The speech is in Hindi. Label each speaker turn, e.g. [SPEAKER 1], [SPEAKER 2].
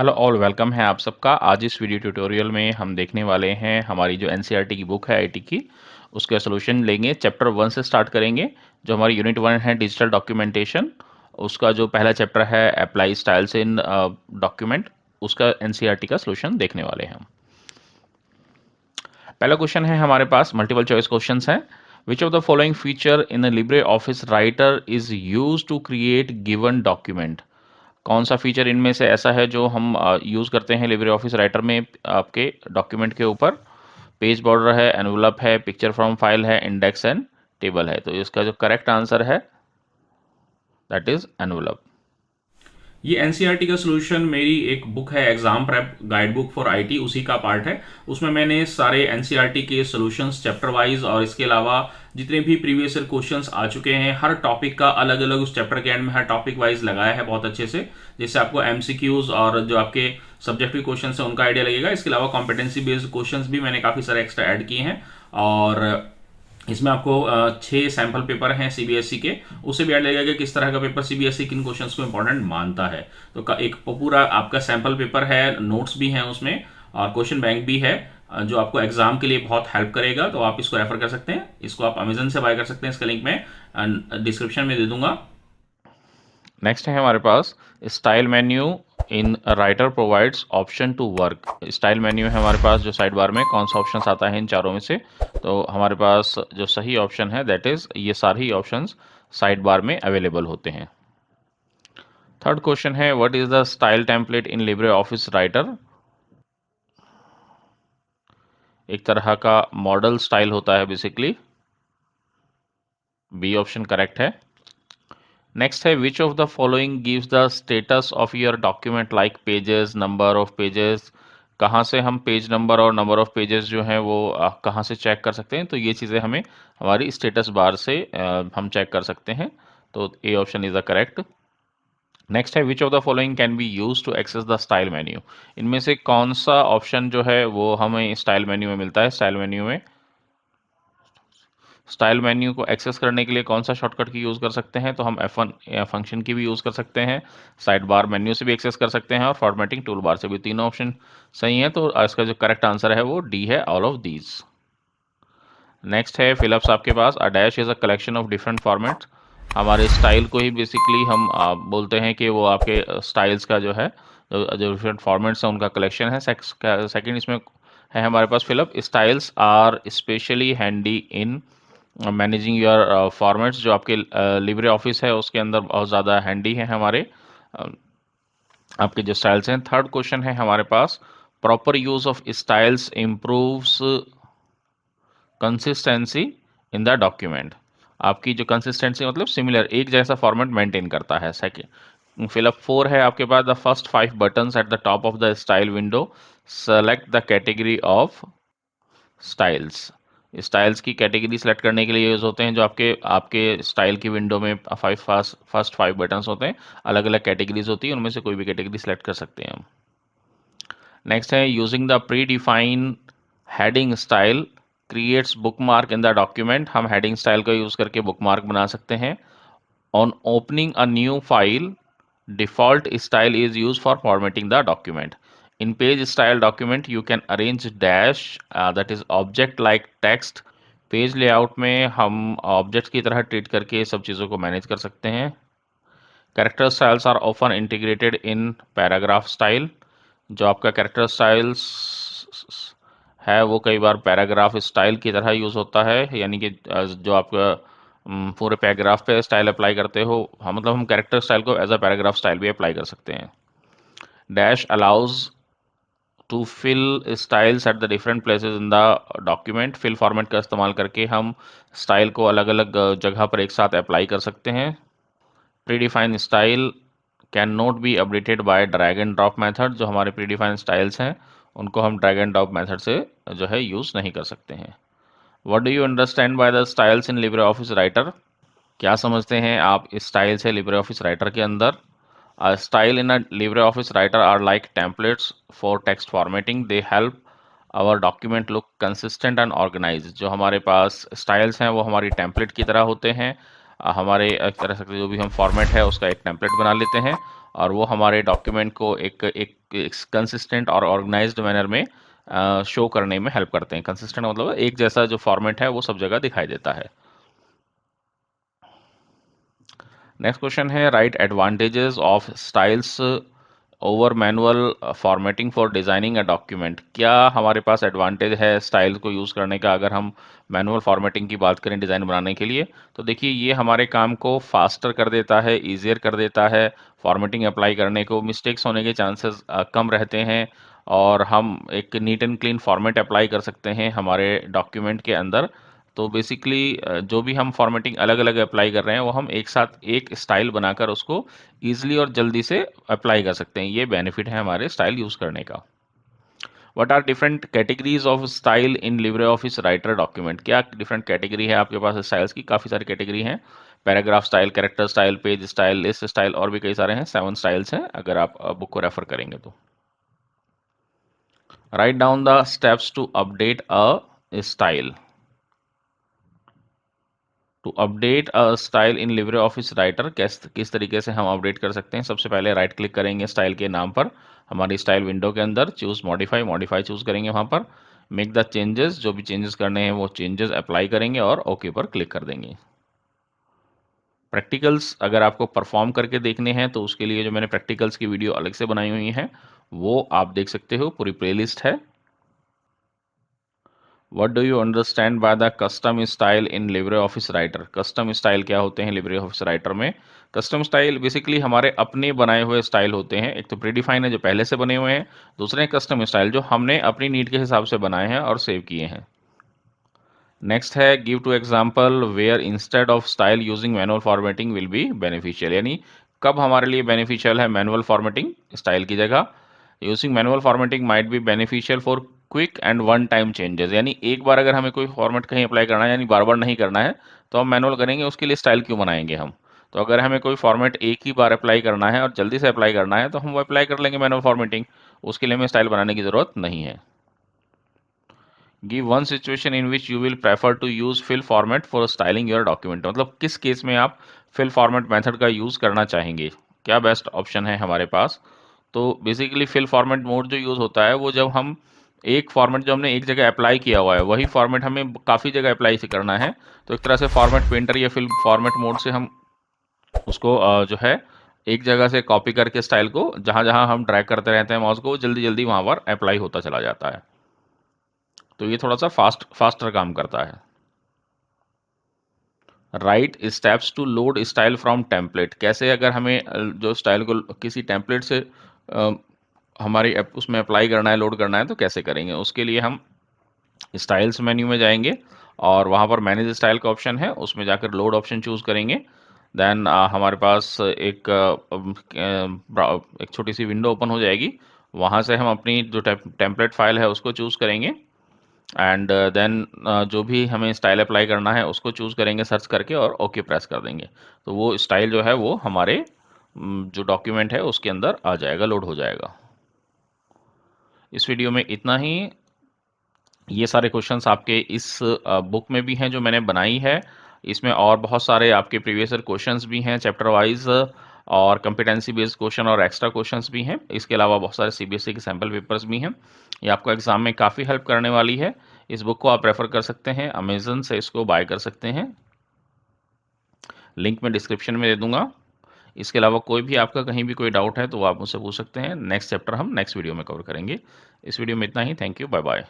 [SPEAKER 1] हेलो ऑल, वेलकम है आप सबका। आज इस वीडियो ट्यूटोरियल में हम देखने वाले हैं हमारी जो एनसीईआरटी की बुक है आईटी की, उसका सॉल्यूशन लेंगे। चैप्टर 1 से स्टार्ट करेंगे। जो हमारी यूनिट 1 है डिजिटल डॉक्यूमेंटेशन, उसका जो पहला चैप्टर है अप्लाई स्टाइल्स इन डॉक्यूमेंट, उसका एनसीईआरटी का सॉल्यूशन देखने वाले हैं हम। पहला क्वेश्चन है हमारे पास, मल्टीपल चॉइस क्वेश्चंस हैं। Which of the following feature in LibreOffice Writer is use to create given document. कौन सा फीचर इनमें से ऐसा है जो हम यूज़ करते हैं लिब्रे ऑफिस राइटर में आपके डॉक्यूमेंट के ऊपर। पेज बॉर्डर है, एनवलप है, पिक्चर फ्रॉम फाइल है, इंडेक्स एंड टेबल है। तो इसका जो करेक्ट आंसर है दैट इज एनवलप।
[SPEAKER 2] ये एनसीईआरटी का सॉल्यूशन मेरी एक बुक है exam prep guide book for IT, उसी का पार्ट है। उसमें मैंने सारे एनसीईआरटी के सॉल्यूशंस चैप्टर वाइज और इसके अलावा जितने भी प्रीवियस ईयर क्वेश्चंस आ चुके हैं हर टॉपिक का अलग अलग उस चैप्टर के एंड में हर टॉपिक वाइज लगाया है बहुत अच्छे से, जिससे आपको एमसीक्यूज और जो आपके सब्जेक्टिव क्वेश्चन है उनका आइडिया लगेगा। इसके अलावा कॉम्पिटेंसी बेस्ड क्वेश्चन भी मैंने काफी सारे एक्स्ट्रा ऐड किए हैं और इसमें आपको 6 सैंपल पेपर हैं सीबीएसई के, उससे भी ऐड लगेगा कि किस तरह का पेपर सीबीएसई किन क्वेश्चंस को इंपॉर्टेंट मानता है। तो एक पूरा आपका सैंपल पेपर है, नोट्स भी हैं उसमें और क्वेश्चन बैंक भी है, जो आपको एग्जाम के लिए बहुत हेल्प करेगा। तो आप इसको रेफर कर सकते हैं। इसको आप अमेजन से बाय कर सकते हैं, इसका लिंक मैं डिस्क्रिप्शन में दे दूंगा।
[SPEAKER 1] नेक्स्ट है हमारे पास style menu in Writer provides option to work. Style menu है हमारे पास जो साइड बार में, कौन सा ऑप्शन आता है इन चारों में से। तो हमारे पास जो सही ऑप्शन है दैट इज ये सारे ही ऑप्शंस साइड बार में अवेलेबल होते हैं। थर्ड क्वेश्चन है what is the style template in LibreOffice writer. एक तरह का मॉडल स्टाइल होता है बेसिकली। बी ऑप्शन करेक्ट है। नेक्स्ट है which of the following gives the status of your document like pages, number of pages. कहाँ से हम पेज नंबर और नंबर ऑफ पेजेस जो हैं वो कहाँ से चेक कर सकते हैं। तो ये चीज़ें हमें हमारी स्टेटस बार से हम चेक कर सकते हैं। तो A option is the correct. Next है which of the following can be use to access the style menu. इनमें से कौन सा ऑप्शन जो है वो हमें स्टाइल मेन्यू में मिलता है। स्टाइल मेन्यू में स्टाइल मेन्यू को एक्सेस करने के लिए कौन सा शॉर्टकट की यूज़ कर सकते हैं। तो हम F1 फंक्शन की भी यूज़ कर सकते हैं, साइड बार मेन्यू से भी एक्सेस कर सकते हैं और फॉर्मेटिंग टूल बार से भी। तीनों ऑप्शन सही हैं, तो इसका जो करेक्ट आंसर है वो डी है, ऑल ऑफ दीज। नेक्स्ट है फिलअप्स आपके पास। A dash is a collection of different formats. हमारे स्टाइल को ही बेसिकली हम बोलते हैं कि वो आपके स्टाइल्स का जो है जो डिफरेंट फॉर्मेट्स हैं उनका कलेक्शन है। सेकंड इसमें है हमारे पास fill up styles are specially handy in managing your formats. जो आपके लिब्रे ऑफिस है उसके अंदर बहुत ज़्यादा हैंडी है हमारे आपके जो स्टाइल्स हैं। थर्ड क्वेश्चन है हमारे पास proper use of styles improves consistency in the document. आपकी जो कंसिस्टेंसी मतलब सिमिलर एक जैसा फॉर्मेट मेंटेन करता है। सेकेंड फिलअप 4 है आपके पास the first 5 buttons at the top of the style window select the category of styles. Styles की कैटेगरी सेलेक्ट करने के लिए यूज़ होते हैं। जो आपके आपके स्टाइल की विंडो में फर्स्ट 5 बटन्स होते हैं, अलग अलग कैटेगरीज होती है, उनमें से कोई भी कैटेगरी सेलेक्ट कर सकते हैं हम। नेक्स्ट है using the pre define heading style creates bookmark in the document. हम हेडिंग स्टाइल का यूज़ करके बुकमार्क बना सकते हैं। On opening a new file default style is used for formatting the document. In page style document you can arrange dash that is object like text। Page layout में हम ऑब्जेक्ट की तरह ट्रीट करके सब चीज़ों को मैनेज कर सकते हैं। Character styles are often integrated in paragraph style. जो आपका कैरेक्टर स्टाइल्स है वो कई बार पैराग्राफ स्टाइल की तरह यूज़ होता है, यानी कि जो आपका पूरे पैराग्राफ पे स्टाइल अप्लाई करते हो, हाँ मतलब हम कैरेक्टर स्टाइल को एज अ पैराग्राफ स्टाइल भी अप्लाई कर सकते हैं। Dash allows to fill styles at the different places in the document. Fill format का इस्तेमाल करके हम स्टाइल को अलग अलग जगह पर एक साथ अप्लाई कर सकते हैं। Predefined style can not be updated by drag and drop method. जो हमारे प्रीडिफाइंड स्टाइल्स हैं उनको हम ड्रैग एंड ड्रॉप मेथड से जो है यूज़ नहीं कर सकते हैं। What do you understand by the styles in LibreOffice writer. क्या समझते हैं आप स्टाइल से लिब्रे ऑफिस राइटर के अंदर। Style in a LibreOffice Writer are like templates for text formatting. They help our document look consistent and organize. जो हमारे पास स्टाइल्स हैं वो हमारी टेम्पलेट की तरह होते हैं। हमारे एक तरह से जो भी हम फॉर्मेट है उसका एक टेम्पलेट बना लेते हैं और वो हमारे डॉक्यूमेंट को एक कंसिस्टेंट और ऑर्गेनाइज्ड मैनर में शो करने में हेल्प करते हैं। कंसिस्टेंट मतलब एक जैसा जो फॉर्मेट है वो सब जगह दिखाई देता है। नेक्स्ट क्वेश्चन है right advantages of styles over manual formatting for designing a document. क्या हमारे पास एडवांटेज है स्टाइल को यूज़ करने का अगर हम मैनुअल फॉर्मेटिंग की बात करें डिज़ाइन बनाने के लिए? तो देखिए ये हमारे काम को फास्टर कर देता है, ईजियर कर देता है। फॉर्मेटिंग अप्लाई करने को मिस्टेक्स होने के चांसेस कम रहते हैं और हम एक neat and clean format apply कर सकते हैं हमारे डॉक्यूमेंट के अंदर। तो बेसिकली जो भी हम फॉर्मेटिंग अलग-अलग अप्लाई कर रहे हैं वो हम एक साथ एक स्टाइल बनाकर उसको ईज़िली और जल्दी से अप्लाई कर सकते हैं। ये बेनिफिट है हमारे स्टाइल यूज़ करने का। What are different categories of style in LibreOffice Writer document? क्या डिफरेंट कैटेगरी है आपके पास स्टाइल्स की? काफ़ी सारी कैटेगरी हैं। Paragraph style, character style, page style, list style और भी कई सारे हैं। 7 स्टाइल्स हैं अगर आप बुक को रेफर करेंगे तो। Write down the steps to update a style. To update a style in LibreOffice Writer किस तरीके से हम अपडेट कर सकते हैं? सबसे पहले राइट क्लिक करेंगे स्टाइल के नाम पर हमारी स्टाइल विंडो के अंदर, चूज मॉडिफाई, मॉडिफाई चूज करेंगे वहां पर। मेक द चेंजेस, जो भी चेंजेस करने हैं वो चेंजेस अप्लाई करेंगे और ओके पर क्लिक कर देंगे। प्रैक्टिकल्स अगर आपको परफॉर्म करके देखने हैं तो उसके लिए जो मैंने प्रैक्टिकल्स की वीडियो अलग से बनाई हुई है वो आप देख सकते हो, पूरी प्लेलिस्ट है। What do you understand by the custom style in LibreOffice writer? Custom style क्या होते हैं लिब्रे ऑफिस राइटर में? कस्टम स्टाइल बेसिकली हमारे अपने बनाए हुए स्टाइल होते हैं। एक तो प्रीडिफाइन है जो पहले से बने हुए हैं, दूसरे कस्टम स्टाइल जो हमने अपनी नीड के हिसाब से बनाए हैं और सेव किए हैं। नेक्स्ट है give to example where instead of style using manual formatting will be beneficial, यानी कब हमारे लिए बेनिफिशियल है मैनुअल फॉर्मेटिंग स्टाइल की जगह। Using manual formatting might be beneficial for quick and one time changes, यानी एक बार अगर हमें कोई फॉर्मेट कहीं अप्लाई करना है यानी बार बार नहीं करना है तो हम मैनुअल करेंगे, उसके लिए स्टाइल क्यों बनाएंगे हम? तो अगर हमें कोई फॉर्मेट एक ही बार अप्लाई करना है और जल्दी से अप्लाई करना है तो हम वो अप्लाई कर लेंगे मैनुअल फॉर्मेटिंग, उसके लिए हमें स्टाइल बनाने की ज़रूरत नहीं है। Give one situation in which you will prefer to use fill format for styling your document, मतलब किस केस में आप फिल फॉर्मेट मेथड का यूज करना चाहेंगे? क्या बेस्ट ऑप्शन है हमारे पास? तो बेसिकली फिल फॉर्मेट मोड जो यूज होता है वो जब हम एक फॉर्मेट जो हमने एक जगह अप्लाई किया हुआ है वही फॉर्मेट हमें काफ़ी जगह अप्लाई से करना है, तो एक तरह से फॉर्मेट पेंटर या फिल फॉर्मेट मोड से हम उसको जो है एक जगह से कॉपी करके स्टाइल को जहां जहां हम ड्रैग करते रहते हैं माउस को जल्दी जल्दी वहां पर अप्लाई होता चला जाता है। तो ये थोड़ा सा फास्टर काम करता है। Write steps to load style from template, कैसे अगर हमें जो स्टाइल को किसी टेम्पलेट से अ, हमारी उसमें अप्लाई करना है, लोड करना है तो कैसे करेंगे? उसके लिए हम स्टाइल्स मेन्यू में जाएंगे और वहाँ पर मैनेज स्टाइल का ऑप्शन है, उसमें जाकर लोड ऑप्शन चूज़ करेंगे। देन हमारे पास एक छोटी सी विंडो ओपन हो जाएगी, वहाँ से हम अपनी जो टेम्पलेट फाइल है उसको चूज़ करेंगे एंड देन जो भी हमें स्टाइल अप्लाई करना है उसको चूज़ करेंगे सर्च करके और ओके प्रेस कर देंगे। तो वो स्टाइल जो है वो हमारे जो डॉक्यूमेंट है उसके अंदर आ जाएगा, लोड हो जाएगा। इस वीडियो में इतना ही। ये सारे क्वेश्चंस आपके इस बुक में भी हैं जो मैंने बनाई है। इसमें और बहुत सारे आपके प्रीवियस ईयर क्वेश्चंस भी हैं चैप्टर वाइज और कॉम्पिटेंसी बेस्ड क्वेश्चन और एक्स्ट्रा क्वेश्चंस भी हैं। इसके अलावा बहुत सारे सीबीएसई के सैम्पल पेपर्स भी हैं। ये आपको एग्जाम में काफ़ी हेल्प करने वाली है। इस बुक को आप रेफर कर सकते हैं, अमेजन से इसको बाय कर सकते हैं, लिंक मैं डिस्क्रिप्शन में दे दूंगा। इसके अलावा कोई भी आपका कहीं भी कोई डाउट है तो आप मुझसे पूछ सकते हैं। नेक्स्ट चैप्टर हम नेक्स्ट वीडियो में कवर करेंगे। इस वीडियो में इतना ही। Thank you, bye bye.